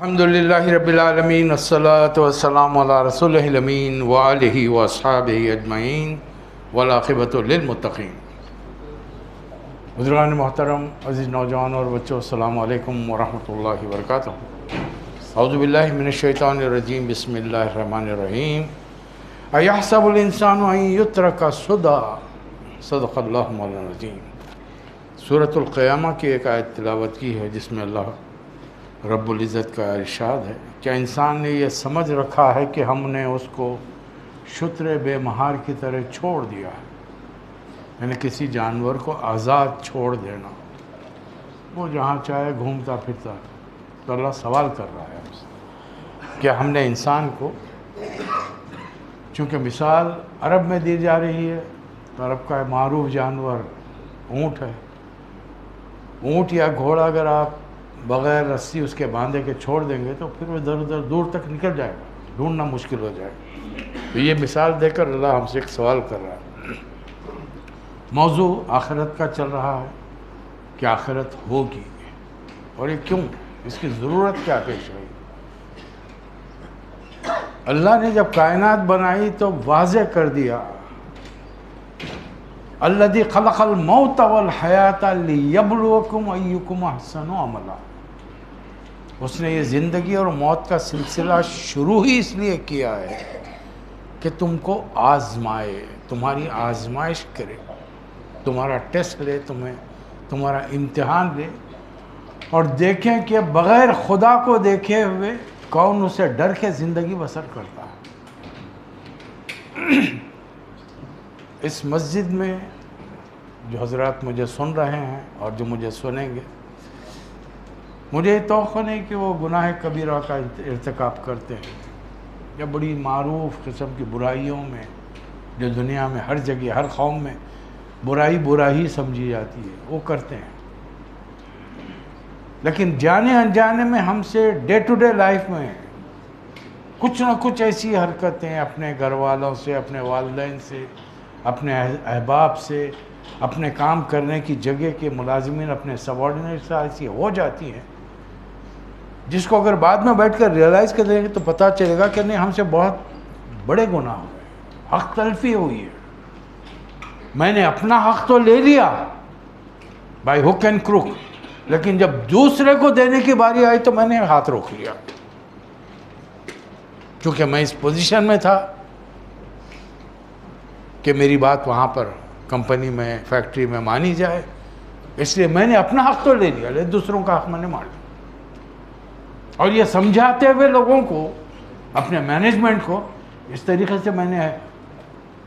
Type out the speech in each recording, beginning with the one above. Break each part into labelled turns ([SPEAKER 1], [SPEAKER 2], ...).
[SPEAKER 1] الحمدللہ رب العالمین والصلاة والسلام علی رسولہ الامین وآلہ واصحابہ اجمعین والعاقبۃ للمتقین۔ بزرگان محترم، عزیز نوجوان اور بچوں، السلام علیکم ورحمۃ اللہ وبرکاتہ۔ اعوذ باللہ من الشیطان الرجیم، بسم اللہ الرحمن الرحیم۔ ایحسب الانسان ان یترک سدی، صدق اللہ مولانا العظیم۔ سورۃ القیامہ کی ایک آیت تلاوت کی ہے جس میں اللہ رب العزت کا ارشاد ہے، کیا انسان نے یہ سمجھ رکھا ہے کہ ہم نے اس کو شتر بے مہار کی طرح چھوڑ دیا ہے؟ یعنی کسی جانور کو آزاد چھوڑ دینا، وہ جہاں چاہے گھومتا پھرتا ہے۔ تو اللہ سوال کر رہا ہے ہم سے، کیا ہم نے انسان کو، چونکہ مثال عرب میں دی جا رہی ہے تو عرب کا معروف جانور اونٹ ہے۔ اونٹ یا گھوڑا اگر آپ بغیر رسی اس کے باندھے کے چھوڑ دیں گے تو پھر وہ ادھر ادھر دور تک نکل جائے گا، ڈھونڈنا مشکل ہو جائے گا۔ تو یہ مثال دے کر اللہ ہم سے ایک سوال کر رہا ہے۔ موضوع آخرت کا چل رہا ہے کہ آخرت ہوگی، اور یہ کیوں، اس کی ضرورت کیا پیش آئی۔ اللہ نے جب کائنات بنائی تو واضح کر دیا، الذی خلق الموت والحیات لیبلوکم ایکم احسن عملا۔ اس نے یہ زندگی اور موت کا سلسلہ شروع ہی اس لیے کیا ہے کہ تم کو آزمائے، تمہاری آزمائش کرے، تمہارا ٹیسٹ لے، تمہارا امتحان لے، اور دیکھیں کہ بغیر خدا کو دیکھے ہوئے کون اسے ڈر کے زندگی بسر کرتا ہے۔ اس مسجد میں جو حضرات مجھے سن رہے ہیں اور جو مجھے سنیں گے، مجھے یہ توقع نہیں کہ وہ گناہ کبیرہ کا ارتکاب کرتے ہیں یا بڑی معروف قسم کی برائیوں میں، جو دنیا میں ہر جگہ ہر قوم میں برائی سمجھی جاتی ہے، وہ کرتے ہیں۔ لیکن جانے انجانے میں ہم سے ڈے ٹو ڈے لائف میں کچھ نہ کچھ ایسی حرکتیں اپنے گھر والوں سے، اپنے والدین سے، اپنے احباب سے، اپنے کام کرنے کی جگہ کے ملازمین، اپنے سبارڈینیٹ سے ایسی ہو جاتی ہیں جس کو اگر بعد میں بیٹھ کر ریئلائز کر دیں گے تو پتہ چلے گا کہ نہیں، ہم سے بہت بڑے گناہ ہوئے، حق تلفی ہوئی ہے۔ میں نے اپنا حق تو لے لیا بائی ہک اینڈ کروک، لیکن جب دوسرے کو دینے کی باری آئی تو میں نے ہاتھ روک لیا، کیونکہ میں اس پوزیشن میں تھا کہ میری بات وہاں پر کمپنی میں، فیکٹری میں مانی جائے، اس لیے میں نے اپنا حق تو لے لیا، لیکن دوسروں کا حق میں نے مار لیا۔ اور یہ سمجھاتے ہوئے لوگوں کو، اپنے مینجمنٹ کو، اس طریقے سے میں نے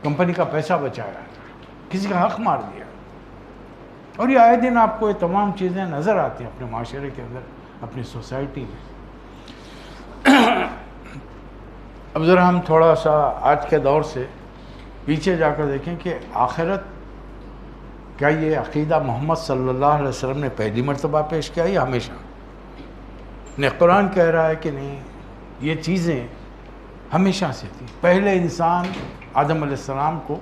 [SPEAKER 1] کمپنی کا پیسہ بچایا، کسی کا حق مار دیا۔ اور یہ آئے دن آپ کو یہ تمام چیزیں نظر آتی ہیں اپنے معاشرے کے اندر، اپنی سوسائٹی میں۔ اب ذرا ہم تھوڑا سا آج کے دور سے پیچھے جا کر دیکھیں کہ آخرت، کیا یہ عقیدہ محمد صلی اللہ علیہ وسلم نے پہلی مرتبہ پیش کیا یا ہمیشہ؟ نے قرآن کہہ رہا ہے کہ نہیں، یہ چیزیں ہمیشہ سے تھی۔ پہلے انسان آدم علیہ السلام کو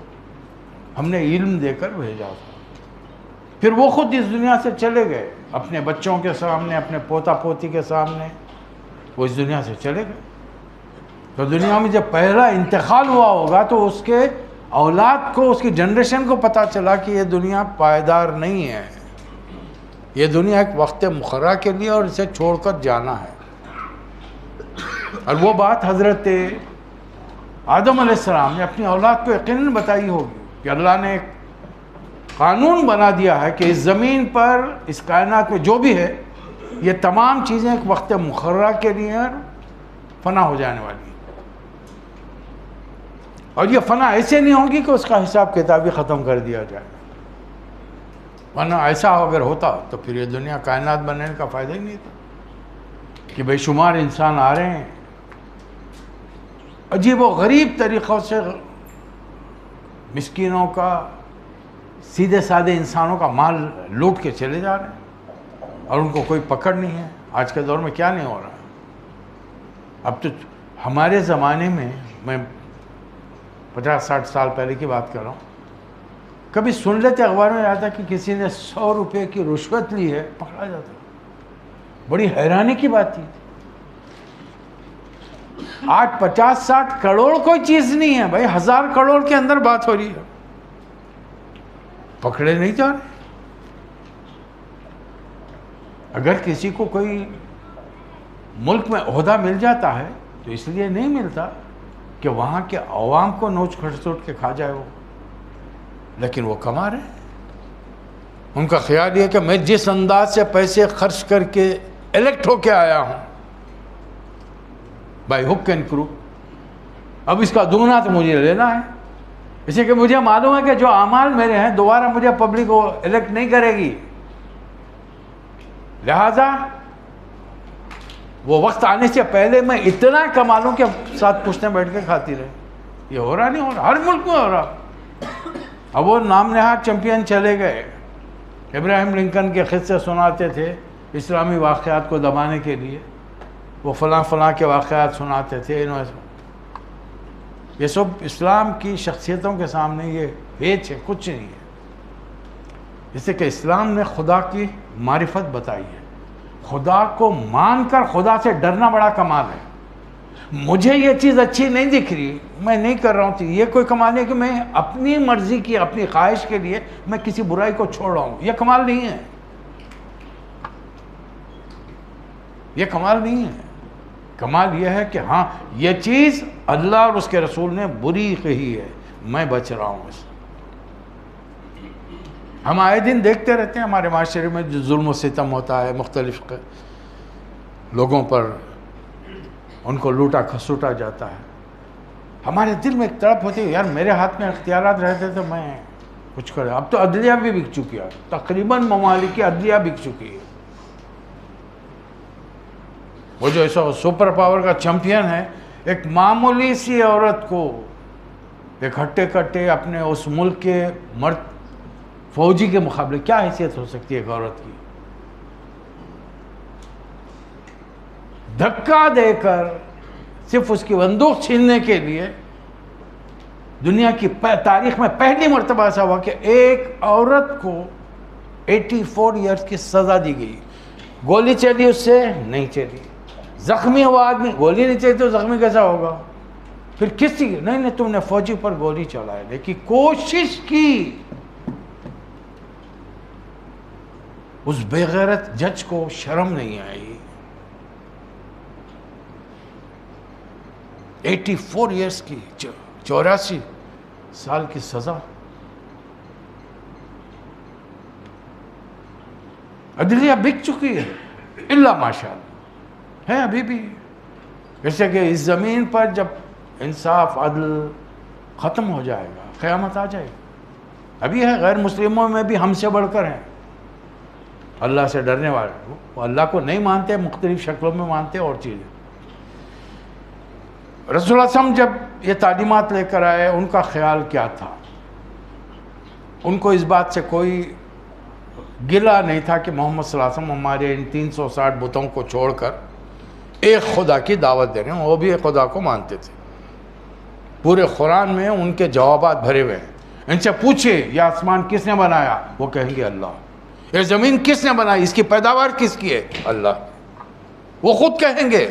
[SPEAKER 1] ہم نے علم دے کر بھیجا تھا، پھر وہ خود اس دنیا سے چلے گئے، اپنے بچوں کے سامنے، اپنے پوتا پوتی کے سامنے وہ اس دنیا سے چلے گئے۔ تو دنیا میں جب پہلا انتقال ہوا ہوگا تو اس کے اولاد کو، اس کی جنریشن کو پتہ چلا کہ یہ دنیا پائیدار نہیں ہے، یہ دنیا ایک وقت مقررہ کے لیے اور اسے چھوڑ کر جانا ہے۔ اور وہ بات حضرت آدم علیہ السلام نے اپنی اولاد کو یقیناً بتائی ہوگی کہ اللہ نے ایک قانون بنا دیا ہے کہ اس زمین پر، اس کائنات میں جو بھی ہے، یہ تمام چیزیں ایک وقت مقررہ کے لیے فنا ہو جانے والی ہیں، اور یہ فنا ایسے نہیں ہوگی کہ اس کا حساب کتاب ہی ختم کر دیا جائے، ورنہ ایسا اگر ہوتا تو پھر یہ دنیا، کائنات بننے کا فائدہ ہی نہیں تھا کہ بے شمار انسان آ رہے ہیں، عجیب و غریب طریقوں سے مسکینوں کا، سیدھے سادے انسانوں کا مال لوٹ کے چلے جا رہے ہیں، اور ان کو کوئی پکڑ نہیں ہے۔ آج کے دور میں کیا نہیں ہو رہا ہے؟ اب تو ہمارے زمانے میں 50-60 سال پہلے کی بات کر رہا ہوں، کبھی سن لیتے اخبار میں آتا کہ کسی نے 100 روپے کی رشوت لی ہے، پکڑا جاتا، بڑی حیرانی کی بات تھی۔ آج 50-60 کروڑ کوئی چیز نہیں ہے بھائی، 1000 کروڑ کے اندر بات ہو رہی ہے، پکڑے نہیں جا رہے۔ اگر کسی کو کوئی ملک میں عہدہ مل جاتا ہے تو اس لیے نہیں ملتا کہ وہاں کے عوام کو نوچ کھسوٹ کے کھا جائے وہ، لیکن وہ کما رہے ہیں۔ ان کا خیال یہ کہ میں جس انداز سے پیسے خرچ کر کے الیکٹ ہو کے آیا ہوں بائی ہک اینڈ کرو، اب اس کا دگنا تو مجھے لینا ہے، اسی کہ مجھے معلوم ہے کہ جو اعمال میرے ہیں دوبارہ مجھے پبلک کو الیکٹ نہیں کرے گی، لہذا وہ وقت آنے سے پہلے میں اتنا کما لوں کہ ساتھ پوچھنے بیٹھ کے کھاتی رہے۔ یہ ہو رہا نہیں ہو رہا، ہر ملک میں ہو رہا۔ اب وہ نام نہاد چیمپئن چلے گئے، ابراہیم لنکن کے قصے سناتے تھے اسلامی واقعات کو دبانے کے لیے، وہ فلاں فلاں کے واقعات سناتے تھے، یہ سب اسلام کی شخصیتوں کے سامنے یہ ہیچ ہے، کچھ نہیں ہے۔ جیسے کہ اسلام نے خدا کی معرفت بتائی ہے، خدا کو مان کر خدا سے ڈرنا بڑا کمال ہے۔ مجھے یہ چیز اچھی نہیں دکھ رہی، میں نہیں کر رہا ہوں، یہ کوئی کمال ہے کہ میں اپنی مرضی کی اپنی خواہش کے لیے میں کسی برائی کو چھوڑ رہا ہوں، یہ کمال نہیں ہے، یہ کمال نہیں ہے۔ کمال یہ ہے کہ ہاں یہ چیز اللہ اور اس کے رسول نے بری کہی ہے، میں بچ رہا ہوں اس سے۔ ہم آئے دن دیکھتے رہتے ہیں ہمارے معاشرے میں جو ظلم و ستم ہوتا ہے، مختلف لوگوں پر ان کو لوٹا کھسوٹا جاتا ہے، ہمارے دل میں ایک تڑپ ہوتی ہے، یار میرے ہاتھ میں اختیارات رہتے تو میں کچھ کرے۔ اب تو عدلیہ بھی بک چکی ہے، تقریباً ممالک کی عدلیہ بک چکی ہے۔ وہ جو ایسا سپر پاور کا چیمپئن ہے، ایک معمولی سی عورت کو ایک ہٹے کٹے اپنے اس ملک کے مرد فوجی کے مقابلے کیا حیثیت ہو سکتی ہے ایک عورت کی؟ دھکا دے کر صرف اس کی بندوق چھیننے کے لیے دنیا کی تاریخ میں پہلی مرتبہ ایسا ہوا کہ ایک عورت کو 84 ایئرز کی سزا دی گئی۔ گولی چلی اس سے نہیں چلی، زخمی ہوا آدمی، گولی نہیں چلی تو زخمی کیسا ہوگا؟ پھر کسی نہیں تم نے فوجی پر گولی چلانے کی کوشش کی، اس بے غیرت جج کو شرم نہیں آئی۔ 84 ایئرز کی 84 سال کی سزا۔ عدلیہ بک چکی ہے، الا ماشاءاللہ ہے ابھی بھی۔ جیسے کہ اس زمین پر جب انصاف عدل ختم ہو جائے گا، قیامت آ جائے گی۔ ابھی ہے غیر مسلموں میں بھی ہم سے بڑھ کر ہیں اللہ سے ڈرنے والے، وہ اللہ کو نہیں مانتے، مختلف شکلوں میں مانتے اور چیزیں۔ رسول اللہ صلی اللہ علیہ وسلم جب یہ تعلیمات لے کر آئے، ان کا خیال کیا تھا؟ ان کو اس بات سے کوئی گلہ نہیں تھا کہ محمد صلی اللہ علیہ وسلم ہمارے ان 360 بتوں کو چھوڑ کر ایک خدا کی دعوت دے رہے ہیں۔ وہ بھی ایک خدا کو مانتے تھے، پورے قرآن میں ان کے جوابات بھرے ہوئے ہیں۔ ان سے پوچھے یہ آسمان کس نے بنایا؟ وہ کہیں گے اللہ۔ یہ زمین کس نے بنائی؟ اس کی پیداوار کس کی ہے؟ اللہ۔ وہ خود کہیں گے،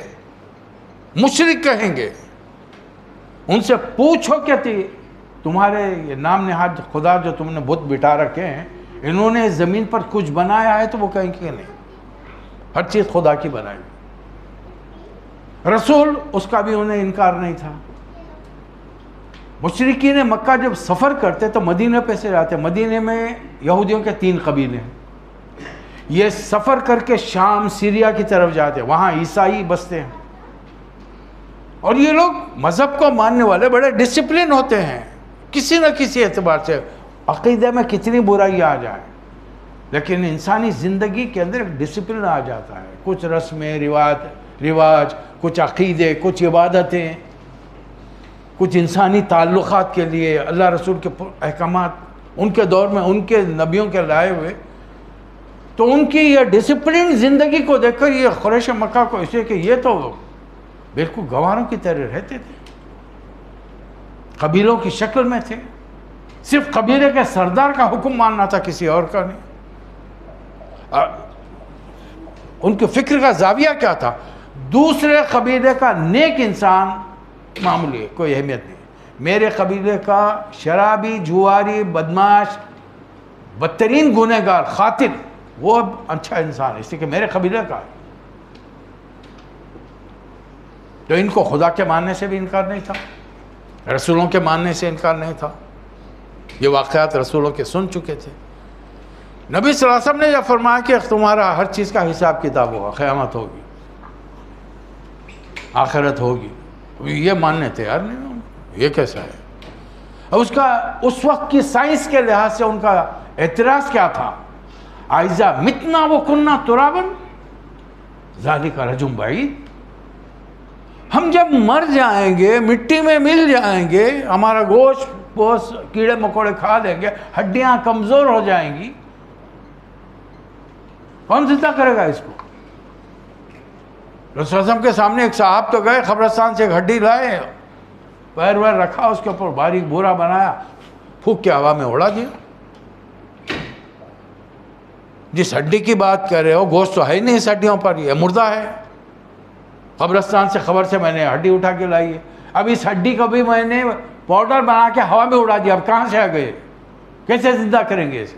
[SPEAKER 1] مشرک کہیں گے۔ ان سے پوچھو کہ تمہارے یہ نام نہاد خدا جو تم نے بت بٹھا رکھے ہیں، انہوں نے زمین پر کچھ بنایا ہے؟ تو وہ کہیں گے نہیں، ہر چیز خدا کی بنائی۔ رسول اس کا بھی انہیں انکار نہیں تھا۔ مشرکین مکہ جب سفر کرتے تو مدینہ پہ سے جاتے، مدینہ میں یہودیوں کے 3 قبیلے ہیں، یہ سفر کر کے شام سیریا کی طرف جاتے، وہاں عیسائی بستے ہیں، اور یہ لوگ مذہب کو ماننے والے بڑے ڈسپلن ہوتے ہیں کسی نہ کسی اعتبار سے، عقیدے میں کتنی برائی آ جائے لیکن انسانی زندگی کے اندر ایک ڈسپلن آ جاتا ہے، کچھ رسمیں رواج، کچھ عقیدے، کچھ عبادتیں، کچھ انسانی تعلقات کے لیے اللہ رسول کے احکامات ان کے دور میں ان کے نبیوں کے لائے ہوئے، تو ان کی یہ ڈسپلن زندگی کو دیکھ کر یہ قریش مکہ کو اسے کہ یہ تو بالکل گواروں کی طرح رہتے تھے، قبیلوں کی شکل میں تھے، صرف قبیلے کے سردار کا حکم ماننا تھا، کسی اور کا نہیں۔ ان کے فکر کا زاویہ کیا تھا؟ دوسرے قبیلے کا نیک انسان معمولی ہے, کوئی اہمیت نہیں. میرے قبیلے کا شرابی, جواری, بدماش, بدترین گنہگار, قاتل, وہ اچھا انسان ہے اس لیے کہ میرے قبیلے کا ہے. تو ان کو خدا کے ماننے سے بھی انکار نہیں تھا, رسولوں کے ماننے سے انکار نہیں تھا. یہ واقعات رسولوں کے سن چکے تھے. نبی صلی اللہ علیہ وسلم نے یہ فرمایا کہ تمہارا ہر چیز کا حساب کتاب ہوگا, قیامت ہوگی, آخرت ہوگی. یہ ماننے تیار نہیں ہوں, یہ کیسا ہے؟ اور اس کا اس وقت کی سائنس کے لحاظ سے ان کا اعتراض کیا تھا؟ اذا متنا وکنا ترابا ذالک رجم بعید. ہم جب مر جائیں گے, مٹی میں مل جائیں گے, ہمارا گوشت کیڑے مکوڑے کھا لیں گے, ہڈیاں کمزور ہو جائیں گی, کون زندہ کرے گا اس کو؟ رسول اللہ کے سامنے ایک صاحب تو گئے, قبرستان سے ایک ہڈی لائے, پیر ویر رکھا, اس کے اوپر باریک بورا بنایا, پھونک کے ہوا میں اڑا دیا. جس ہڈی کی بات کر رہے ہو, گوشت تو ہے ہی نہیں اس ہڈیوں پر, یہ مردہ ہے. قبرستان سے خبر سے میں نے ہڈی اٹھا کے لائی ہے. اب اس ہڈی کو بھی میں نے پاؤڈر بنا کے ہوا میں اڑا دیا, اب کہاں سے آ گئے؟ کیسے زندہ کریں گے اسے؟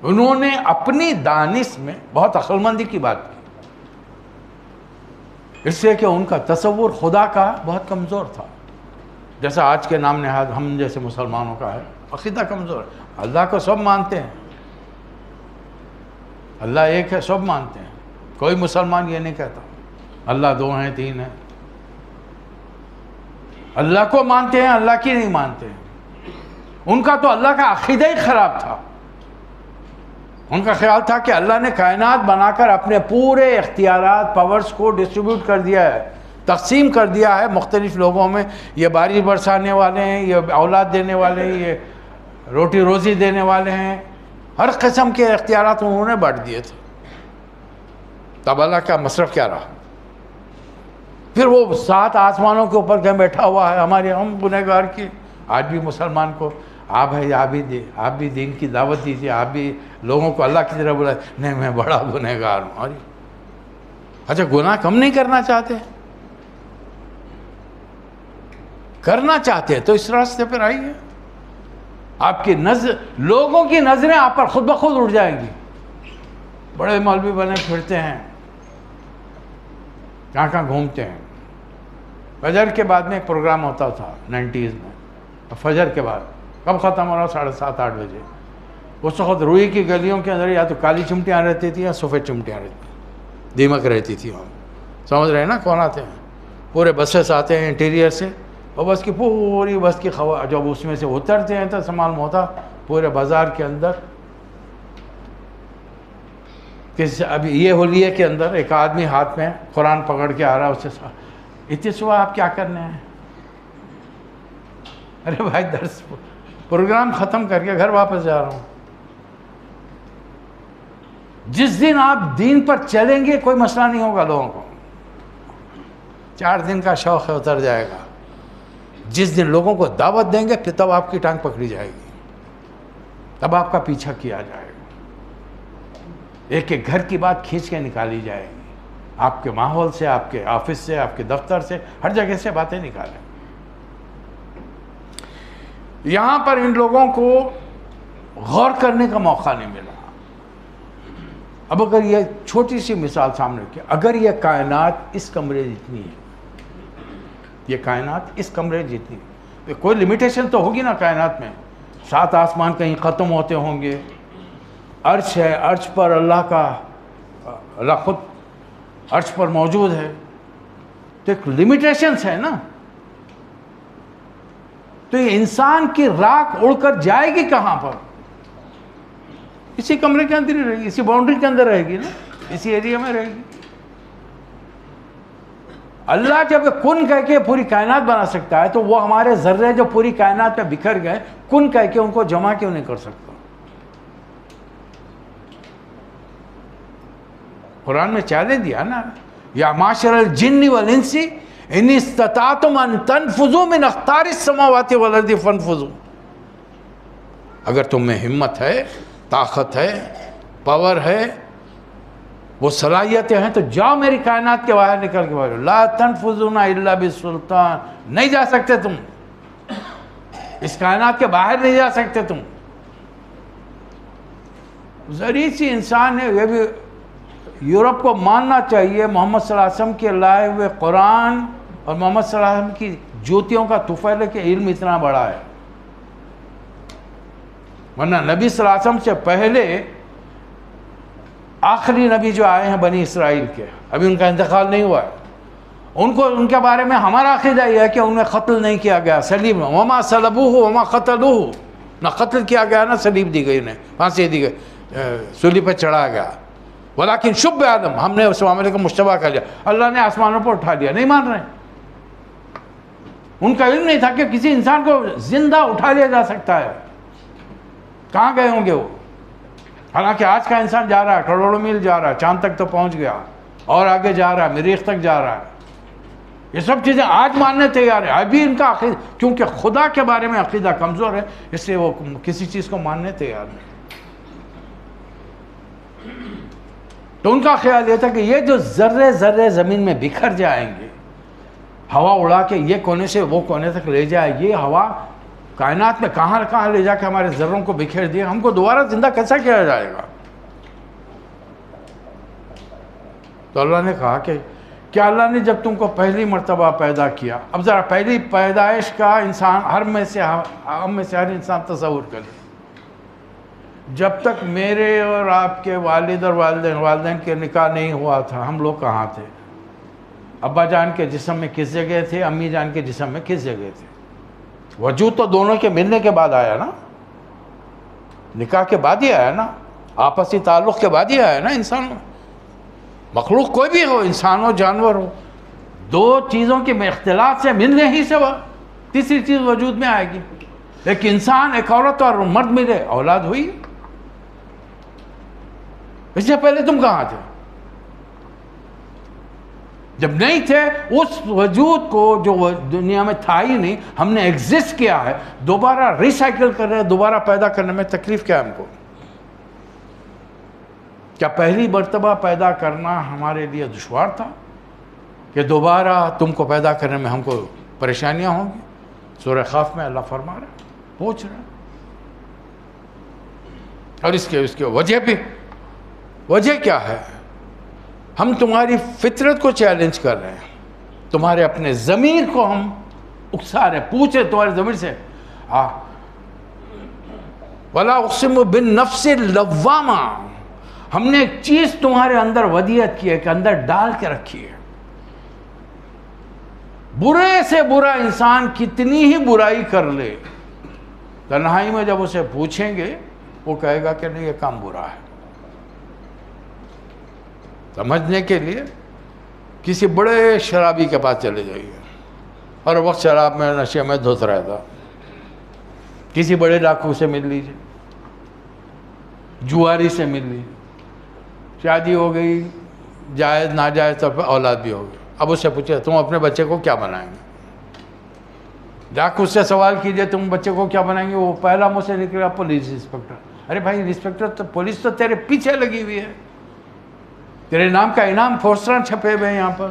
[SPEAKER 1] انہوں نے اپنی دانش میں بہت عقل مندی کی بات کی, اس لیے کہ ان کا تصور خدا کا بہت کمزور تھا. جیسا آج کے نام نہاد ہم جیسے مسلمانوں کا ہے, عقیدہ کمزور ہے. اللہ کو سب مانتے ہیں, اللہ ایک ہے, سب مانتے ہیں. کوئی مسلمان یہ نہیں کہتا اللہ دو ہیں, تین ہیں. اللہ کو مانتے ہیں, اللہ کی نہیں مانتے ہیں. ان کا تو اللہ کا عقیدہ ہی خراب تھا. ان کا خیال تھا کہ اللہ نے کائنات بنا کر اپنے پورے اختیارات, پاورز کو ڈسٹریبیوٹ کر دیا ہے, تقسیم کر دیا ہے مختلف لوگوں میں. یہ بارش برسانے والے ہیں, یہ اولاد دینے والے ہیں, یہ روٹی روزی دینے والے ہیں. ہر قسم کے اختیارات انہوں نے بانٹ دیے تھے. تب اللہ کا مصرف کیا رہا؟ پھر وہ 7 آسمانوں کے اوپر کہیں بیٹھا ہوا ہے ہمارے ہم گنہگار کی. آج بھی مسلمان کو آپ ہے, آپ بھی دین کی دعوت دیجیے, آپ بھی لوگوں کو اللہ کی طرف بلائے. نہیں, میں بڑا گنہگار ہوں. اچھا, گناہ کم نہیں کرنا چاہتے؟ کرنا چاہتے ہیں تو اس راستے پر آئیے. آپ کی لوگوں کی نظریں آپ پر خود بخود اٹھ جائیں گی. بڑے مولوی بنے پھرتے ہیں, کہاں کہاں گھومتے ہیں. فجر کے بعد میں ایک پروگرام ہوتا تھا 90s میں. فجر کے بعد کب ختم ہو رہا؟ 7:30-8 بجے. اس وقت روئی کی گلیوں کے اندر یا تو کالی چمٹیاں رہتی تھیں یا سفید چمٹیاں رہتی تھیں, دیمک رہتی تھی. ہم سمجھ رہے ہیں نا کون آتے ہیں؟ پورے بسیں آتے ہیں انٹیریئر سے, اور بس کی پوری بس کی جب اس میں سے اترتے ہیں تو معلوم ہوتا پورے بازار کے اندر ابھی یہ ہولیے کے اندر ایک آدمی ہاتھ میں قرآن پکڑ کے آ رہا ہے. اس سے اتنی صبح آپ کیا کرنے ہیں؟ ارے بھائی, درس پروگرام ختم کر کے گھر واپس جا رہا ہوں. جس دن آپ دین پر چلیں گے کوئی مسئلہ نہیں ہوگا لوگوں کو. 4 دن کا شوق ہے, اتر جائے گا. جس دن لوگوں کو دعوت دیں گے پھر تب آپ کی ٹانگ پکڑی جائے گی, تب آپ کا پیچھا کیا جائے گا. ایک ایک گھر کی بات کھینچ کے نکالی جائے گی. آپ کے ماحول سے, آپ کے آفس سے, آپ کے دفتر سے, ہر جگہ سے باتیں نکالیں. یہاں پر ان لوگوں کو غور کرنے کا موقع نہیں ملا. اب اگر یہ چھوٹی سی مثال سامنے رکھیں, اگر یہ کائنات اس کمرے جتنی ہے, یہ کائنات اس کمرے جتنی ہے, کوئی لمیٹیشن تو ہوگی نا کائنات میں. 7 آسمان کہیں ختم ہوتے ہوں گے, عرش ہے, عرش پر اللہ خود عرش پر موجود ہے, تو ایک لمیٹیشنس ہے نا. تو یہ انسان کی راکھ اڑ کر جائے گی کہاں پر؟ اسی کمرے کے اندر ہی رہے گی, اسی باؤنڈری کے اندر رہے گی نا, اسی ایریا میں رہے گی. اللہ جب کن کہہ کے پوری کائنات بنا سکتا ہے تو وہ ہمارے ذرے جو پوری کائنات میں بکھر گئے, کن کہہ کے ان کو جمع کیوں نہیں کر سکتا؟ قرآن میں چیلنج دیا نا, یا معاشر الجن والانس ان استطعتم ان تنفذوا من اقطار السماوات والارض فانفذوا. اگر تم میں ہمت ہے, طاقت ہے, پاور ہے, وہ صلاحیتیں ہیں تو جاؤ میری کائنات کے باہر نکل کے باہر. لا تنفذون الا بالسلطان، نہیں جا سکتے تم، اس کائنات کے باہر نہیں جا سکتے تم. ذریع سی انسان ہے. یہ بھی یورپ کو ماننا چاہیے محمد صلی اللہ علیہ وسلم کے لائے ہوئے قرآن اور محمد صلی اللہ علیہ وسلم کی جوتیوں کا طفیل کے علم اتنا بڑا ہے. ورنہ نبی صلی اللہ علیہ وسلم سے پہلے آخری نبی جو آئے ہیں بنی اسرائیل کے، ابھی ان کا انتقال نہیں ہوا ہے، ان کے بارے میں ہمارا عقیدہ یہ ہے کہ انہیں قتل نہیں کیا گیا، سلیب وما صلبوہ وما قتلوہ، نہ قتل کیا گیا نہ سلیب دی گئی، انہیں پھانسی دی گئی، سولی پہ چڑھایا گیا. ولیکن شب آدم، ہم نے اس معاملے کو مشتبہ کر لیا، اللہ نے آسمانوں پر اٹھا لیا. نہیں مان رہے، ان کا علم نہیں تھا کہ کسی انسان کو زندہ اٹھا لیا جا سکتا ہے. کہاں گئے ہوں گے وہ؟ حالانکہ آج کا انسان جا رہا ہے، کروڑوں میل جا رہا ہے، چاند تک تو پہنچ گیا اور آگے جا رہا ہے، مریخ تک جا رہا ہے. یہ سب چیزیں آج ماننے تیار ہے. ابھی ان کا عقیدہ، کیونکہ خدا کے بارے میں عقیدہ کمزور ہے، اس لیے وہ کسی چیز کو ماننے تیار نہیں. تو ان کا خیال یہ تھا کہ یہ جو ذرے ذرے زمین میں بکھر جائیں گے، ہوا اڑا کے یہ کونے سے وہ کونے تک لے جائے، یہ ہوا کائنات میں کہاں کہاں لے جا کے ہمارے ذروں کو بکھیر دیا، ہم کو دوبارہ زندہ کیسا کیا جائے گا؟ تو اللہ نے کہا کہ کیا اللہ نے جب تم کو پہلی مرتبہ پیدا کیا، اب ذرا پہلی پیدائش کا انسان ہم میں سے ہر انسان تصور کرے. جب تک میرے اور آپ کے والد اور والدین کے نکاح نہیں ہوا تھا، ہم لوگ کہاں تھے؟ ابا جان کے جسم میں کس جگہ تھے، امی جان کے جسم میں کس جگہ تھے؟ وجود تو دونوں کے ملنے کے بعد آیا نا، نکاح کے بعد ہی آیا نا، آپسی تعلق کے بعد ہی آیا نا. انسان مخلوق کوئی بھی ہو، انسان ہو جانور ہو، دو چیزوں کے اختلاط سے ملنے ہی سے تیسری چیز وجود میں آئے گی. ایک انسان، ایک عورت اور مرد ملے، اولاد ہوئی. اس سے پہلے تم کہاں تھے؟ جب نہیں تھے، اس وجود کو جو دنیا میں تھا ہی نہیں، ہم نے ایگزسٹ کیا ہے، دوبارہ ریسائیکل کر رہے ہیں، دوبارہ پیدا کرنے میں تکلیف کیا ہے ہم کو؟ کیا پہلی مرتبہ پیدا کرنا ہمارے لیے دشوار تھا کہ دوبارہ تم کو پیدا کرنے میں ہم کو پریشانیاں ہوں گی؟ سورہ خاف میں اللہ فرما رہا ہے، پوچھ رہا ہے. اور اس کے وجہ بھی، وجہ کیا ہے؟ ہم تمہاری فطرت کو چیلنج کر رہے ہیں، تمہارے اپنے ضمیر کو ہم اکسا رہے ہیں، پوچھ رہے تمہارے ضمیر سے. وَلَا أُقْسِمُ بِالنَّفْسِ اللَّوَّامَةِ، ہم نے ایک چیز تمہارے اندر ودیعت کی ہے کہ اندر ڈال کے رکھی ہے. برے سے برا انسان کتنی ہی برائی کر لے، تنہائی میں جب اسے پوچھیں گے وہ کہے گا کہ نہیں یہ کام برا ہے. سمجھنے کے لیے کسی بڑے شرابی کے پاس چلے جائیے، ہر وقت شراب میں نشے میں دھت رہتا. کسی بڑے ڈاکو سے مل لیجیے، جواری سے مل لیجیے، شادی ہو گئی، جائز ناجائز طور پہ اولاد بھی ہو گئی. اب اس سے پوچھے تم اپنے بچے کو کیا بنائیں گے؟ ڈاکو سے سوال کیجئے تم بچے کو کیا بنائیں گے، وہ پہلا منہ سے نکلا پولیس انسپکٹر. ارے بھائی انسپکٹر، تو پولیس تو تیرے پیچھے لگی ہوئی ہے، تیرے نام کا انعام پوسٹر چھپے ہوئے ہیں یہاں پر.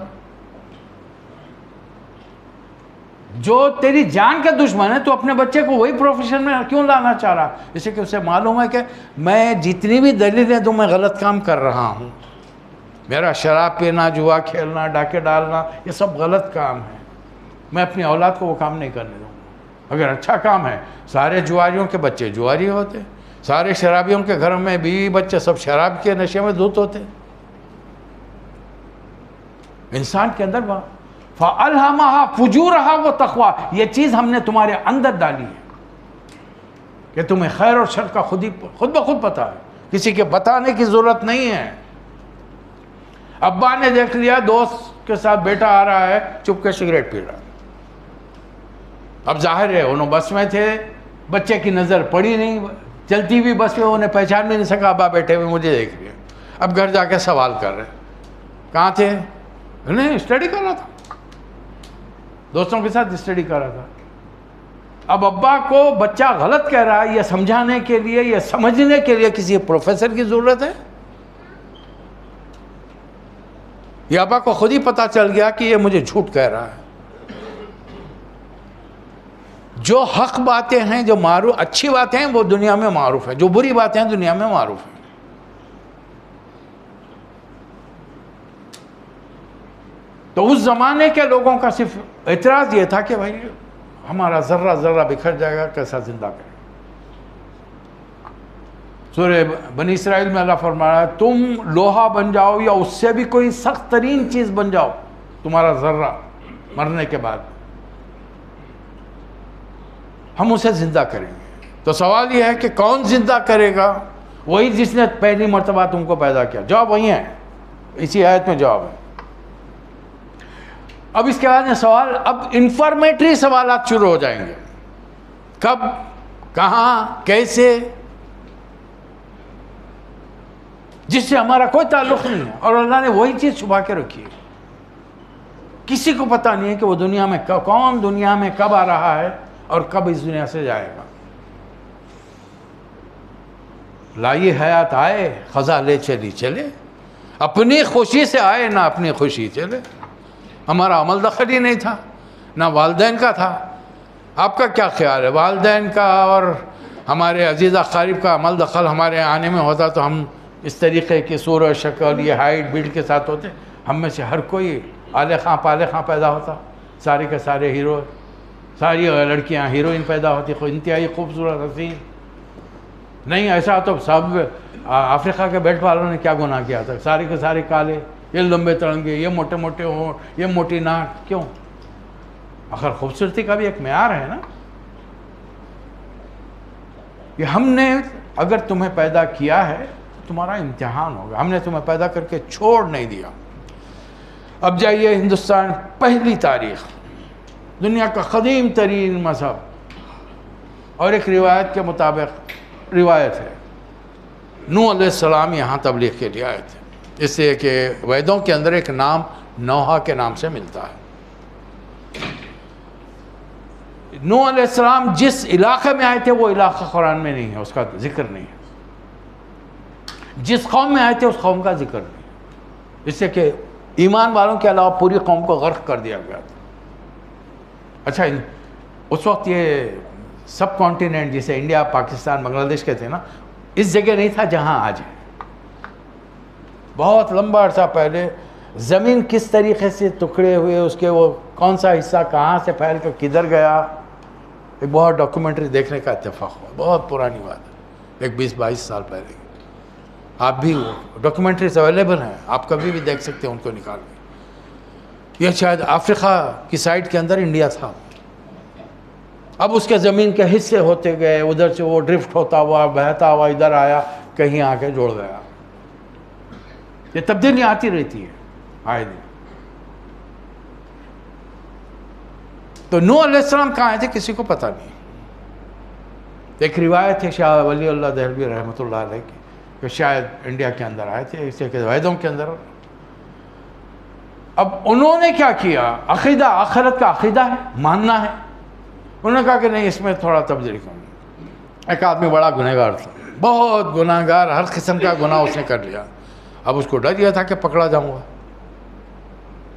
[SPEAKER 1] جو تیری جان کا دشمن ہے تو اپنے بچے کو وہی پروفیشن میں کیوں لانا چاہ رہا؟ اس لیے کہ اسے معلوم ہے کہ میں جتنی بھی دلیلیں دوں میں غلط کام کر رہا ہوں. میرا شراب پینا، جوا کھیلنا، ڈاکے ڈالنا، یہ سب غلط کام ہے. میں اپنی اولاد کو وہ کام نہیں کرنے دوں گا. اگر اچھا کام ہے، سارے جواریوں کے بچے جواری ہوتے، سارے شرابیوں کے گھر میں بیوی بچے سب شراب کے نشے میں دھت ہوتے. انسان کے اندر فَأَلْهَمَهَا فُجُورَهَا وَتَقْوَاهَا، یہ چیز ہم نے تمہارے اندر ڈالی ہے کہ تمہیں خیر اور شر کا خود بخود پتا ہے، کسی کے بتانے کی ضرورت نہیں ہے. ابا نے دیکھ لیا دوست کے ساتھ بیٹا آ رہا ہے، چپ کے سگریٹ پی رہا. اب ظاہر ہے انہوں بس میں تھے، بچے کی نظر پڑی نہیں، چلتی ہوئی بس میں انہیں پہچان بھی نہیں سکا، ابا بیٹھے ہوئے مجھے دیکھ رہے. اب گھر جا کے سوال کر رہے کہاں تھے؟ نہیں، اسٹڈی کر رہا تھا، دوستوں کے ساتھ اسٹڈی کر رہا تھا. اب ابا کو بچہ غلط کہہ رہا ہے، یہ سمجھانے کے لیے، یہ سمجھنے کے لیے کسی پروفیسر کی ضرورت ہے؟ یہ ابا کو خود ہی پتہ چل گیا کہ یہ مجھے جھوٹ کہہ رہا ہے. جو حق باتیں ہیں، جو معروف اچھی باتیں ہیں، وہ دنیا میں معروف ہیں، جو بری باتیں ہیں دنیا میں معروف ہیں. تو اس زمانے کے لوگوں کا صرف اعتراض یہ تھا کہ بھائی ہمارا ذرہ ذرہ بکھر جائے گا، کیسا زندہ کریں. سورہ بنی اسرائیل میں اللہ فرما رہا ہے تم لوہا بن جاؤ یا اس سے بھی کوئی سخت ترین چیز بن جاؤ، تمہارا ذرہ مرنے کے بعد ہم اسے زندہ کریں گے. تو سوال یہ ہے کہ کون زندہ کرے گا؟ وہی جس نے پہلی مرتبہ تم کو پیدا کیا. جواب وہی ہے، اسی آیت میں جواب ہے. اب اس کے بعد میں سوال، اب انفارمیٹری سوالات شروع ہو جائیں گے. کب، کہاں، کیسے، جس سے ہمارا کوئی تعلق نہیں ہے. اور اللہ نے وہی چیز چھپا کے رکھی ہے. کسی کو پتہ نہیں ہے کہ وہ دنیا میں کون دنیا میں کب آ رہا ہے اور کب اس دنیا سے جائے گا. لائی حیات آئے خزاں لے چلی چلے، اپنی خوشی سے آئے نہ اپنی خوشی چلے. ہمارا عمل دخل ہی نہیں تھا، نہ والدین کا تھا. آپ کا کیا خیال ہے؟ والدین کا اور ہمارے عزیز اقارب کا عمل دخل ہمارے آنے میں ہوتا تو ہم اس طریقے کی صورت شکل، یہ ہائٹ بیلڈ کے ساتھ ہوتے؟ ہم میں سے ہر کوئی آلے خاں پالے خاں پیدا ہوتا، سارے کے سارے ہیرو، ساری لڑکیاں ہیروئن پیدا ہوتی، انتہائی خوبصورت حسین. نہیں، ایسا تو سب افریقہ کے بیلٹ والوں نے کیا گناہ کیا تھا؟ سارے کے سارے کالے، یہ لمبے تڑنگے، یہ موٹے موٹے ہونٹ، یہ موٹی ناک. کیوں؟ آخر خوبصورتی کا بھی ایک معیار ہے نا. کہ ہم نے اگر تمہیں پیدا کیا ہے تمہارا امتحان ہوگا. ہم نے تمہیں پیدا کر کے چھوڑ نہیں دیا. اب جائیے ہندوستان، پہلی تاریخ، دنیا کا قدیم ترین مذہب، اور ایک روایت کے مطابق روایت ہے نوح علیہ السلام یہاں تبلیغ کے لیے آئے تھے. اس لیے کہ ویدوں کے اندر ایک نام نوحہ کے نام سے ملتا ہے. نوح علیہ السلام جس علاقے میں آئے تھے وہ علاقہ قرآن میں نہیں ہے، اس کا ذکر نہیں ہے. جس قوم میں آئے تھے اس قوم کا ذکر نہیں ہے، اس سے کہ ایمان والوں کے علاوہ پوری قوم کو غرق کر دیا گیا تھا. اچھا، اس وقت یہ سب کانٹیننٹ جسے انڈیا، پاکستان، بنگلہ دیش کہتے ہیں نا، اس جگہ نہیں تھا جہاں آج ہے. بہت لمبا عرصہ پہلے زمین کس طریقے سے ٹکڑے ہوئے، اس کے وہ کون سا حصہ کہاں سے پھیل کر کدھر گیا، ایک بہت ڈاکومنٹری دیکھنے کا اتفاق ہوا. بہت پرانی بات ہے، ایک 20-22 سال پہلے. آپ بھی ڈاکومنٹریز اویلیبل ہیں، آپ کبھی بھی دیکھ سکتے ہیں ان کو نکال کے. یہ شاید افریقہ کی سائڈ کے اندر انڈیا تھا. اب اس کے زمین کے حصے ہوتے گئے، ادھر سے وہ ڈرفٹ ہوتا ہوا، بہتا ہوا ادھر آیا، کہیں آ کے جوڑ گیا. یہ تبدیلیاں آتی رہتی ہیں آئے دن. تو نوح علیہ السلام کہاں آئے تھے کسی کو پتہ نہیں. ایک روایت ہے شاہ ولی اللہ دہلوی رحمۃ اللہ علیہ کی کہ شاید انڈیا کے اندر آئے تھے، اس کے ویدوں کے اندر. اب انہوں نے کیا کیا؟ عقیدہ، آخرت کا عقیدہ ہے، ماننا ہے. انہوں نے کہا کہ نہیں، اس میں تھوڑا تبدیلی کروں. ایک آدمی بڑا گنہگار تھا، بہت گناہ گار، ہر قسم کا گناہ اس نے کر لیا. اب اس کو ڈر یہ تھا کہ پکڑا جاؤں گا.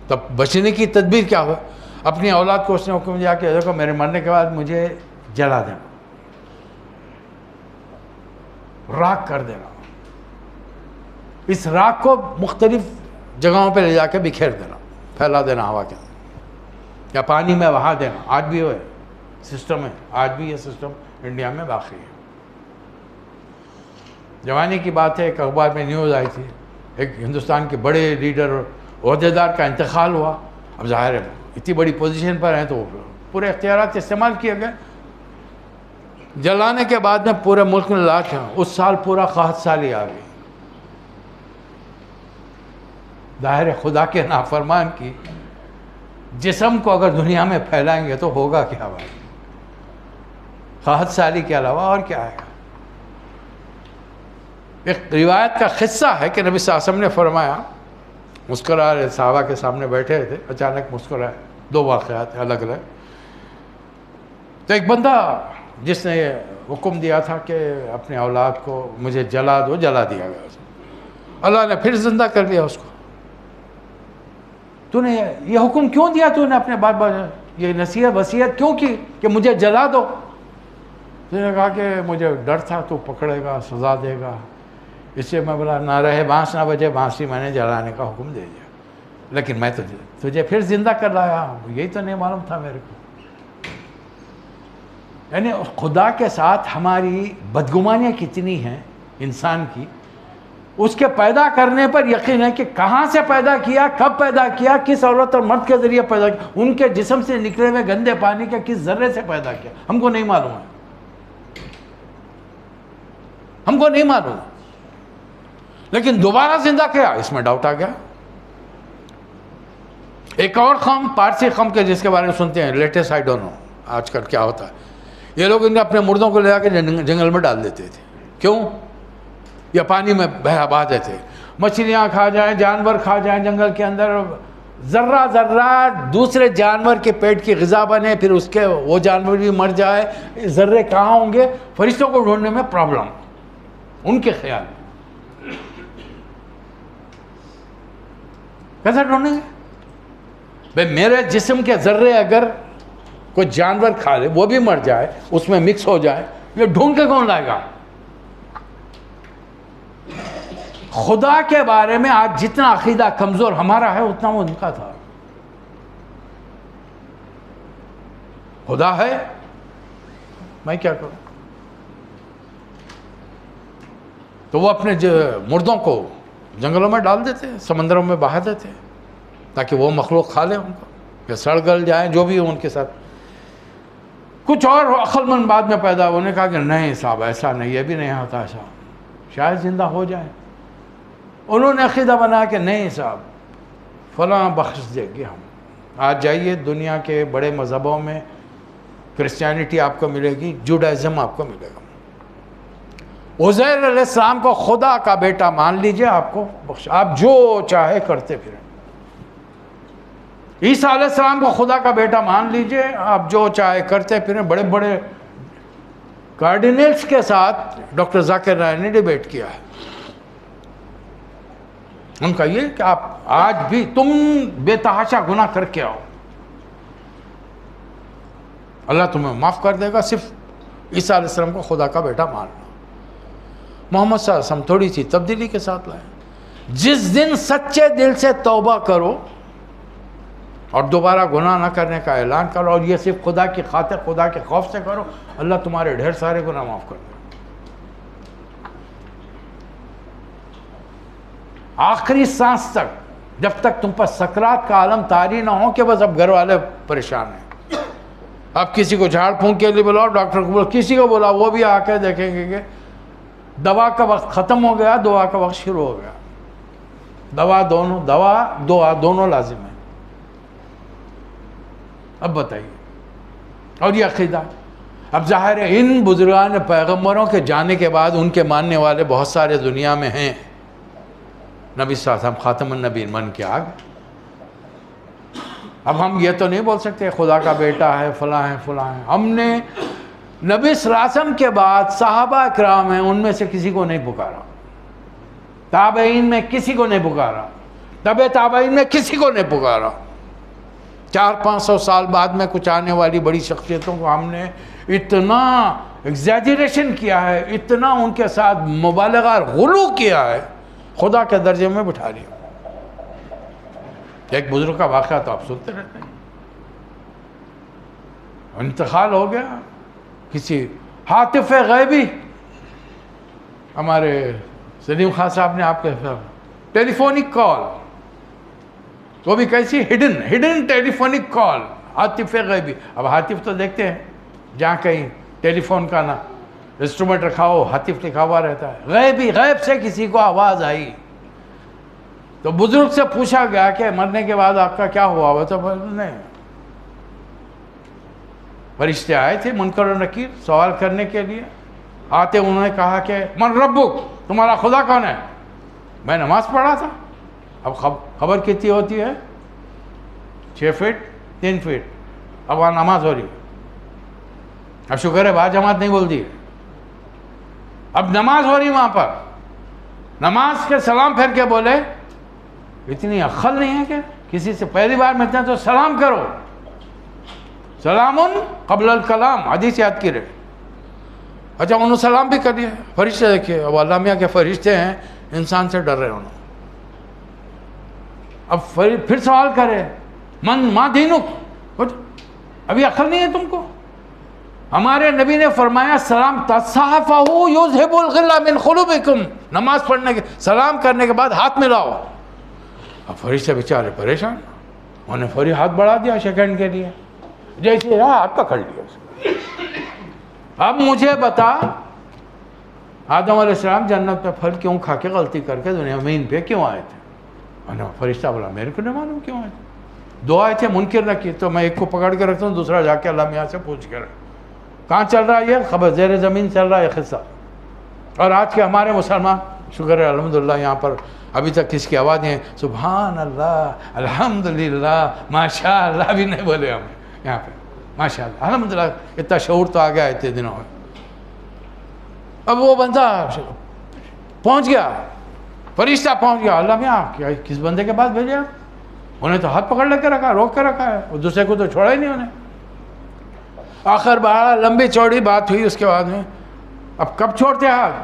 [SPEAKER 1] تب بچنے کی تدبیر کیا ہوا؟ اپنی اولاد کو اس نے حکم دیا کہ دیکھو میرے مرنے کے بعد مجھے جلا دینا، راکھ کر دینا. اس راکھ کو مختلف جگہوں پہ لے جا کے بکھیر دینا، پھیلا دینا ہوا کے اندر، یا پانی میں بہا دینا. آج بھی وہ سسٹم ہے، آج بھی یہ سسٹم انڈیا میں باقی ہے. جوانی کی بات ہے، ایک اخبار میں نیوز آئی تھی، ایک ہندوستان کے بڑے لیڈر عہدیدار کا انتقال ہوا. اب ظاہر ہے اتنی بڑی پوزیشن پر ہیں تو پورے اختیارات استعمال کیے گئے. جلانے کے بعد میں پورے ملک میں لاش ہیں. اس سال پورا قحط سالی آ گئی. ظاہر خدا کے نافرمان کی جسم کو اگر دنیا میں پھیلائیں گے تو ہوگا کیا بھائی؟ قحط سالی کے علاوہ اور کیا آئے گا؟ ایک روایت کا قصہ ہے کہ نبی صلی اللہ علیہ وسلم نے فرمایا، مسکرا رہے صحابہ کے سامنے بیٹھے تھے، اچانک مسکرائے. 2 واقعات الگ الگ. تو ایک بندہ جس نے حکم دیا تھا کہ اپنے اولاد کو مجھے جلا دو، جلا دیا گیا. اللہ نے پھر زندہ کر دیا اس کو. تو نے یہ حکم کیوں دیا؟ تو نے اپنے باپ یہ نصیحت وصیت کیوں کی کہ مجھے جلا دو؟ تو نے کہا کہ مجھے ڈر تھا تو پکڑے گا، سزا دے گا، اس سے میں بولا نہ رہے بانس نہ بجے بانسری، میں نے جلانے کا حکم دے دیا، لیکن میں تجھے پھر زندہ کر لایا، یہی تو نہیں معلوم تھا میرے کو۔ یعنی خدا کے ساتھ ہماری بدگمانیاں کتنی ہیں انسان کی، اس کے پیدا کرنے پر یقین ہے کہ کہاں سے پیدا کیا، کب پیدا کیا، کس عورت اور مرد کے ذریعے پیدا کیا، ان کے جسم سے نکلے ہوئے گندے پانی کے کس ذرے سے پیدا کیا، ہم کو نہیں معلوم ہے، ہم کو نہیں معلوم، لیکن دوبارہ زندہ کیا اس میں ڈاؤٹ آ گیا۔ ایک اور قوم، پارسی قوم کے جس کے بارے میں سنتے ہیں، لیٹسٹ آئی ڈونٹ نو آج کل کیا ہوتا ہے، یہ لوگ ان اپنے مردوں کو لے جا کے جنگل میں ڈال دیتے تھے، کیوں؟ یا پانی میں بہا دیتے تھے، مچھلیاں کھا جائیں، جانور کھا جائیں جنگل کے اندر، ذرہ ذرہ دوسرے جانور کے پیٹ کی غذا بنے، پھر اس کے وہ جانور بھی مر جائے، ذرے کہاں ہوں گے؟ فرشتوں کو ڈھونڈنے میں پرابلم، ان کے خیال کیسے ڈھونڈیں گے؟ بھئی میرے جسم کے ذرے اگر کوئی جانور کھا لے، وہ بھی مر جائے، اس میں مکس ہو جائے، یہ ڈھونڈ کے کون لائے گا؟ خدا کے بارے میں آج جتنا عقیدہ کمزور ہمارا ہے اتنا وہ ان کا تھا۔ خدا ہے، میں کیا کروں؟ تو وہ اپنے مردوں کو جنگلوں میں ڈال دیتے، سمندروں میں بہا دیتے تاکہ وہ مخلوق کھا لے ان کو، یا سڑ گل جائیں، جو بھی ہو ان کے ساتھ۔ کچھ اور عقل مند بعد میں پیدا ہونے کہا کہ نہیں صاحب ایسا نہیں، یہ بھی نہیں ہوتا ایسا، شاید زندہ ہو جائیں۔ انہوں نے عقیدہ بنا کہ نہیں صاحب فلاں بخش دے گے ہم۔ آج جائیے دنیا کے بڑے مذہبوں میں کرسچینٹی آپ کو ملے گی، جوڈائزم آپ کو ملے گا۔ عزیر علیہ السلام کو خدا کا بیٹا مان لیجئے، آپ کو بخش، آپ جو چاہے کرتے پھریں۔ عیسیٰ علیہ السلام کو خدا کا بیٹا مان لیجئے، آپ جو چاہے کرتے پھریں۔ بڑے بڑے کارڈینلز کے ساتھ ڈاکٹر ذاکر نائک نے ڈیبیٹ کیا ہے، ان کا یہ کہ آپ آج بھی تم بے تحاشا گناہ کر کے آؤ، اللہ تمہیں معاف کر دے گا، صرف عیسیٰ علیہ السلام کو خدا کا بیٹا ماننا۔ محمد صلی اللہ علیہ وسلم تھوڑی سی تبدیلی کے ساتھ لائے، جس دن سچے دل سے توبہ کرو اور دوبارہ گناہ نہ کرنے کا اعلان کرو، اور یہ صرف خدا کی خاطر، خدا کے خوف سے کرو، اللہ تمہارے ڈھیر سارے گناہ معاف کر دے۔ آخری سانس تک، جب تک تم پر سکرات کا عالم طاری نہ ہو کہ بس اب گھر والے پریشان ہیں، اب کسی کو جھاڑ پھونک کے لیے بلاؤ، ڈاکٹر کو بلاؤ، کسی کو بلاؤ، وہ بھی آ کے دیکھیں گے کہ دوا کا وقت ختم ہو گیا، دعا کا وقت شروع ہو گیا۔ دوا دعا دونوں لازم ہیں۔ اب بتائیے، اور یہ عقیدہ اب ظاہر ہے ان بزرگان پیغمبروں کے جانے کے بعد ان کے ماننے والے بہت سارے دنیا میں ہیں۔ نبی صلی اللہ علیہ وسلم خاتم النبیین من کے آگے، اب ہم یہ تو نہیں بول سکتے خدا کا بیٹا ہے، فلاں ہے فلاں ہے۔ ہم نے نبی صلی اللہ علیہ وسلم کے بعد صحابہ اکرام ہیں، ان میں سے کسی کو نہیں پکارا، تابعین میں کسی کو نہیں پکارا، تبع تابعین میں کسی کو نہیں پکارا۔ 400-500 سال بعد میں کچھ آنے والی بڑی شخصیتوں کو ہم نے اتنا ایگزیجریشن کیا ہے، اتنا ان کے ساتھ مبالغہ غلو کیا ہے، خدا کے درجے میں بٹھا لیا۔ ایک بزرگ کا واقعہ تو آپ سنتے رہتے ہیں، انتقال ہو گیا کسی حاطف غیبی، ہمارے سلیم خان صاحب نے آپ کے ٹیلی فونک کال، وہ بھی کیسی ہڈن ٹیلی فونک کال، حاطف غیبی۔ اب حاطف تو دیکھتے ہیں جہاں کہیں ٹیلی فون کا نا انسٹرومنٹ رکھا ہو، حاطف لکھا ہوا رہتا ہے، غیب سے کسی کو آواز آئی تو بزرگ سے پوچھا گیا کہ مرنے کے بعد آپ کا کیا ہوا؟ وہ تو نہیں، فرشتے آئے تھے منکر و نکیر سوال کرنے کے لیے، آتے انہوں نے کہا کہ من ربک، تمہارا خدا کون ہے؟ میں نماز پڑھا تھا۔ اب خبر کتنی ہوتی ہے؟ 6 فٹ 3 فٹ، اب وہاں نماز ہو رہی ہے، اب شکر ہے با جماعت نہیں بولتی ہے، اب نماز ہو رہی وہاں پر، نماز کے سلام پھیر کے بولے اتنی عقل نہیں ہے کہ کسی سے پہلی بار ملتے ہیں تو سلام کرو، سلامن قبل الکلام، حدیث یاد کی رہے. اچھا انہوں سلام بھی کر دیا. فرشتے دیکھیے، اب اللہ میاں کے فرشتے ہیں، انسان سے ڈر رہے انہوں. اب پھر سوال کرے، من ما دینک، ابھی عقل نہیں ہے تم کو؟ ہمارے نبی نے فرمایا سلام تصافحوا یذھب الغل من قلوبکم، نماز پڑھنے کے سلام کرنے کے بعد ہاتھ ملاؤ. اب فرشتے بیچارے پریشان، انہوں نے فوری ہاتھ بڑھا دیا سیکنڈ کے لیے، جیسے ہاتھ پکڑ لیا. اب مجھے بتا، آدم علیہ السلام جنت پہ پھل کیوں کھا کے غلطی کر کے دنیا زمین پہ کیوں آئے تھے؟ فرشتہ بولا میرے کو نہیں معلوم کیوں آئے تھے. دو آئے تھے منکر نہ کی، تو میں ایک کو پکڑ کے رکھتا ہوں، دوسرا جا کے اللہ میاں سے پوچھ کر. کہاں چل رہا ہے یہ خبر؟ زیر زمین چل رہا ہے قصہ. اور آج کے ہمارے مسلمان، شکر ہے الحمدللہ، یہاں پر ابھی تک کس کی آوازیں ہیں سبحان اللہ الحمدللہ ماشاء اللہ بھی نہیں بولے ہم یہاں پہ. ماشاء اللہ الحمدللہ، اتنا شعور تو آ گیا اتنے دنوں میں. اب وہ بندہ پہنچ گیا، فرشتہ پہنچ گیا. اللہ میاں کیا کس بندے کے پاس بھیجے آپ؟ انہیں تو ہاتھ پکڑ لے کے رکھا، روک کے رکھا ہے، اور دوسرے کو تو چھوڑا ہی نہیں انہیں. آخر بڑا لمبی چوڑی بات ہوئی اس کے بعد میں. اب کب چھوڑتے ہاتھ؟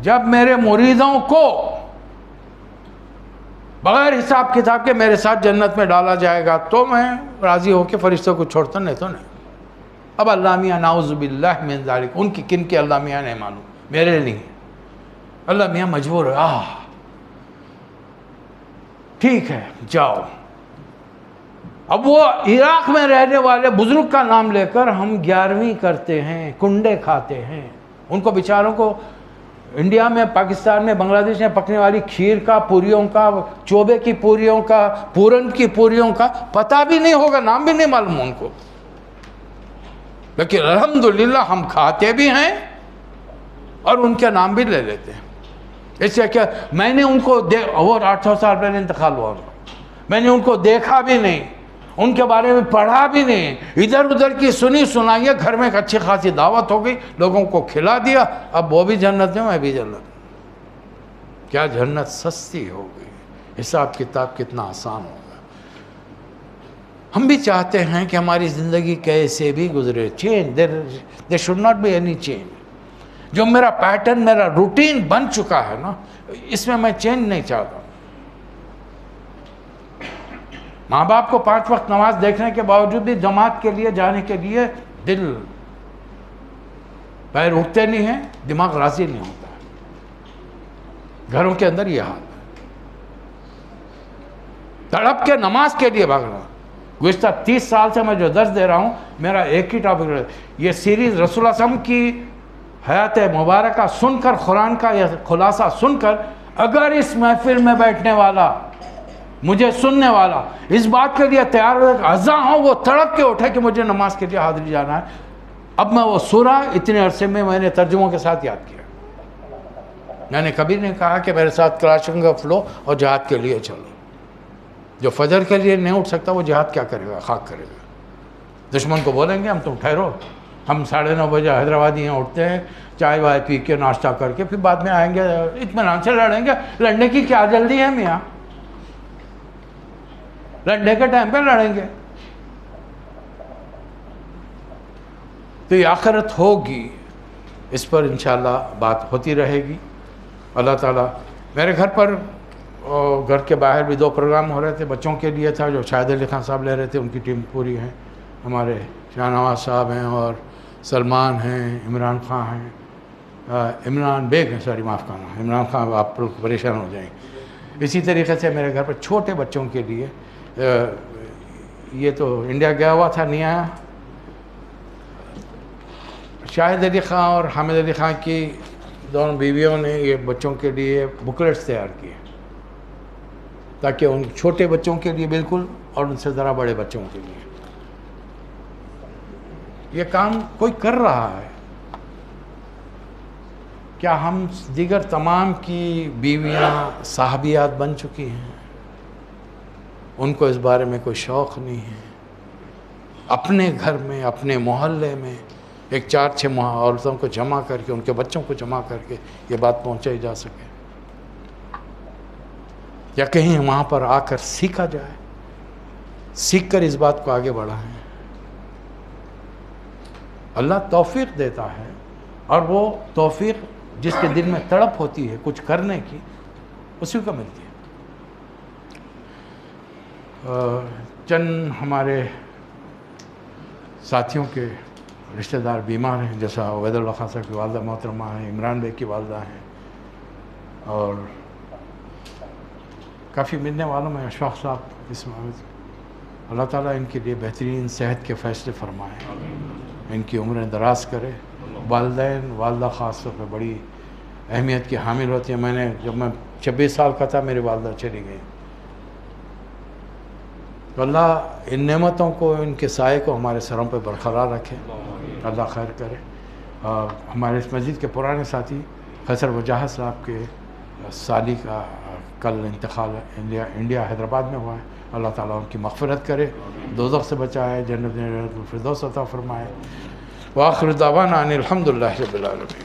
[SPEAKER 1] جب میرے مریدوں کو بغیر حساب کتاب کے میرے ساتھ جنت میں ڈالا جائے گا تو میں راضی ہو کے فرشتوں کو چھوڑتا، نہیں تو نہیں. اب اللہ میاں نعوذ باللہ من ذالک، ان کی کن کے اللہ میاں نہیں معلوم، میرے نہیں. اللہ میاں مجبور ہے، ٹھیک ہے جاؤ. اب وہ عراق میں رہنے والے بزرگ کا نام لے کر ہم 11ویں کرتے ہیں، کنڈے کھاتے ہیں. ان کو بیچاروں کو انڈیا میں، پاکستان میں، بنگلہ دیش میں پکنے والی کھیر کا، پوریوں کا، چوبے کی پوریوں کا، پورن کی پوریوں کا پتہ بھی نہیں ہوگا، نام بھی نہیں معلوم ان کو. لیکن الحمدللہ ہم کھاتے بھی ہیں اور ان کے نام بھی لے لیتے ہیں. اس سے کیا، میں نے ان کو وہ 800 سال پہلے انتقال ہوا، میں نے ان کو دیکھا بھی نہیں، ان کے بارے میں پڑھا بھی نہیں، ادھر ادھر کی سنی سنائی ہے. گھر میں ایک اچھی خاصی دعوت ہو گئی، لوگوں کو کھلا دیا، اب وہ بھی جنت میں، میں بھی جنت. کیا جنت سستی ہو گئی، حساب کتاب کتنا آسان ہوگا. ہم بھی چاہتے ہیں کہ ہماری زندگی کیسے بھی گزرے، change there should not be any change. جو میرا پیٹرن، میرا روٹین بن چکا ہے نا، اس میں چینج نہیں چاہتا. ماں باپ کو 5 وقت نماز دیکھنے کے باوجود بھی جماعت کے لیے جانے کے لیے دل پیر اٹھتے نہیں ہیں، دماغ راضی نہیں ہوتا ہے. گھروں کے اندر یہ حال ہے، تڑپ کے نماز کے لیے بھاگنا. گزشتہ 30 سال سے میں جو درس دے رہا ہوں، میرا ایک ہی ٹاپک ہے. یہ سیریز رسول اللہ صلی اللہ علیہ وسلم کی حیات مبارکہ سن کر، قرآن کا یہ خلاصہ سن کر، اگر اس محفل میں بیٹھنے والا، مجھے سننے والا اس بات کے لیے تیار ہو کہ اذاں ہو، وہ تڑپ کے اٹھے کہ مجھے نماز کے لیے حاضری جانا ہے. اب میں وہ سورہ اتنے عرصے میں نے ترجموں کے ساتھ یاد کیا. میں نے کبھی نہیں کہا کہ میرے ساتھ کلاشنکوف لو اور جہاد کے لیے چلو. جو فجر کے لیے نہیں اٹھ سکتا وہ جہاد کیا کرے گا، خاک کرے گا. دشمن کو بولیں گے ہم تم ٹھہرو، ہم 9:30 بجے حیدرآبادی یہاں اٹھتے ہیں، چائے وائے پی کے ناشتہ کر کے پھر بعد میں آئیں گے، اطمینان سے لڑیں گے. لڑنے کی کیا جلدی ہے میاں، لڑنے کے ٹائم پہ لڑیں گے. تو یہ آخرت ہوگی، اس پر انشاءاللہ بات ہوتی رہے گی. اللہ تعالیٰ، میرے گھر پر گھر کے باہر بھی 2 پروگرام ہو رہے تھے، بچوں کے لیے تھا جو شاہد علی خان صاحب لے رہے تھے، ان کی ٹیم پوری ہے. ہمارے شاہ نواز صاحب ہیں اور سلمان ہیں، عمران خان ہیں، عمران بیگ ہیں، سوری معاف کرنا، عمران خان آپ لوگ پریشان ہو جائیں گے. اسی طریقے سے میرے گھر پر چھوٹے بچوں کے لیے، یہ تو انڈیا گیا ہوا تھا نہیں آیا، شاہد علی خان اور حامد علی خان کی دونوں بیویوں نے یہ بچوں کے لیے بکلیٹس تیار کیے تاکہ ان چھوٹے بچوں کے لیے بالکل، اور ان سے ذرا بڑے بچوں کے لیے. یہ کام کوئی کر رہا ہے. کیا ہم دیگر تمام کی بیویاں صحابیات بن چکی ہیں؟ ان کو اس بارے میں کوئی شوق نہیں ہے. اپنے گھر میں، اپنے محلے میں ایک 4-6 عورتوں کو جمع کر کے، ان کے بچوں کو جمع کر کے یہ بات پہنچائی جا سکے، یا کہیں وہاں پر آ کر سیکھا جائے. سیکھ کر اس بات کو آگے بڑھائیں. اللہ توفیق دیتا ہے، اور وہ توفیق جس کے دل میں تڑپ ہوتی ہے کچھ کرنے کی، اسی کو ملتی ہے. چند ہمارے ساتھیوں کے رشتہ دار بیمار ہیں، جیسا عبید اللہ خان صاحب کی والدہ محترمہ ہیں، عمران بھائی کی والدہ ہیں، اور کافی ملنے والوں میں اشفاق صاحب اس میں. اللہ تعالیٰ ان کے لیے بہترین صحت کے فیصلے فرمائیں، ان کی عمریں دراز کرے. والدین والدہ خاص طور پہ بڑی اہمیت کی حامل ہوتی ہیں. جب میں 26 سال کا تھا میری والدہ چلی گئی. تو اللہ ان نعمتوں کو، ان کے سائے کو ہمارے سروں پہ برقرار رکھے، اللہ خیر کرے. ہمارے اس مسجد کے پرانے ساتھی خسر وجاہت صاحب کے سالی کا کل انتقال انڈیا حیدرآباد میں ہوا ہے. اللہ تعالیٰ ان کی مغفرت کرے، دوزخ سے بچائے، جنت الفردوس عطا فرمائے. وآخر دعوانا ان الحمد للہ رب العالمین.